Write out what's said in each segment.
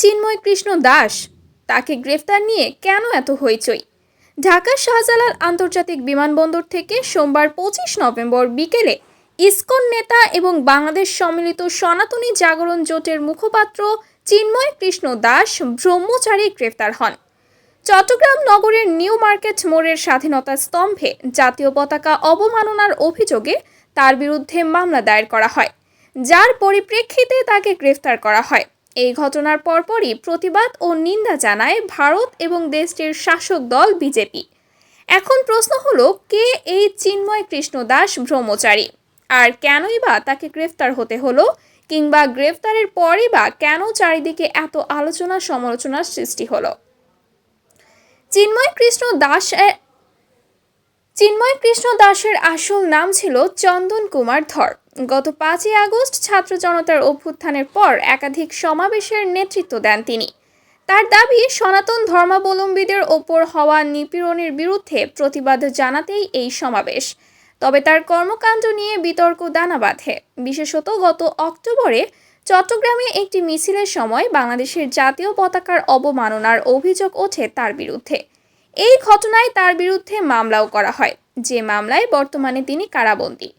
চিন্ময় কৃষ্ণ দাস, তাকে গ্রেফতার নিয়ে কেন এত হইচই? ঢাকার শাহজালাল আন্তর্জাতিক বিমানবন্দর থেকে সোমবার 25 নভেম্বর বিকেলে ইসকন নেতা এবং বাংলাদেশ সম্মিলিত সনাতনী জাগরণ জোটের মুখপাত্র চিন্ময় কৃষ্ণ দাস ব্রহ্মচারী গ্রেফতার হন। চট্টগ্রাম নগরের নিউ মার্কেট মোড়ের স্বাধীনতা স্তম্ভে জাতীয় পতাকা অবমাননার অভিযোগে তার বিরুদ্ধে মামলা দায়ের করা হয়, যার পরিপ্রেক্ষিতে তাকে গ্রেফতার করা হয়। এই ঘটনার পরপরই প্রতিবাদ ও নিন্দা জানায় ভারত এবং দেশটির শাসক দল বিজেপি। এখন প্রশ্ন হলো, কে এই চিন্ময় কৃষ্ণ দাস ব্রহ্মচারী, আর কেনই বা তাকে গ্রেফতার হতে হলো, কিংবা গ্রেফতারের পরই বা কেন চারিদিকে এত আলোচনা সমালোচনার সৃষ্টি হলো? চিন্ময় কৃষ্ণ দাসের আসল নাম ছিল চন্দন কুমার ধর। গত 5ই আগস্ট ছাত্র জনতার অভ্যুত্থানের পর একাধিক সমাবেশের নেতৃত্ব দেন তিনি। তার দাবি, সনাতন ধর্মাবলম্বীদের ওপর হওয়া নিপীড়নের বিরুদ্ধে প্রতিবাদ জানাতেই এই সমাবেশ। তবে তার কর্মকাণ্ড নিয়ে বিতর্ক দানা বাঁধে। বিশেষত গত অক্টোবরে চট্টগ্রামে একটি মিছিলের সময় বাংলাদেশের জাতীয় পতাকার অবমাননার অভিযোগ ওঠে তার বিরুদ্ধে। এই ঘটনায় তার বিরুদ্ধে মামলাও করা হয়, যে মামলায় বর্তমানে তিনি কারাবন্দী।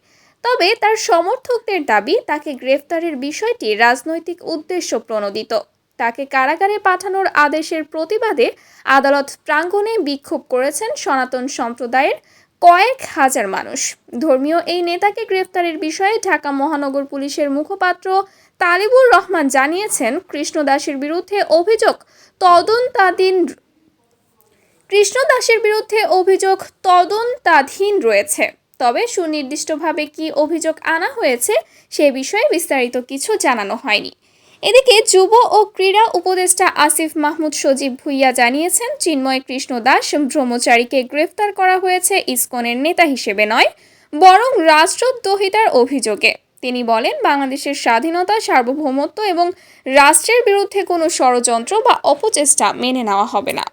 তবে তার সমর্থকদের দাবি, তাকে গ্রেফতারের বিষয়টি রাজনৈতিক উদ্দেশ্য প্রণোদিত। তাকে কারাগারে পাঠানোর আদেশের প্রতিবাদে আদালত প্রাঙ্গণে বিক্ষোভ করেছেন সনাতন সম্প্রদায়ের কয়েক হাজার মানুষ। ধর্মীয় এই নেতাকে গ্রেফতারের বিষয়ে ঢাকা মহানগর পুলিশের মুখপাত্র তালিবুর রহমান জানিয়েছেন, কৃষ্ণ দাসের বিরুদ্ধে তদন্তাধীন রয়েছে। তবে সুনির্দিষ্টভাবে কি অভিযোগ আনা হয়েছে সে বিষয়ে বিস্তারিত কিছু জানানো হয়নি। এদিকে যুব ও ক্রীড়া উপদেষ্টা আসিফ মাহমুদ সজীব ভুইয়া জানিয়েছেন, চিন্ময় কৃষ্ণ দাস ব্রহ্মচারীকে গ্রেফতার করা হয়েছে ইসকনের নেতা হিসেবে নয়, বরং রাষ্ট্রদ্রোহিতার অভিযোগে। তিনি বলেন, বাংলাদেশের স্বাধীনতা, সার্বভৌমত্ব এবং রাষ্ট্রের বিরুদ্ধে কোনো ষড়যন্ত্র বা অপচেষ্টা মেনে নেওয়া হবে না।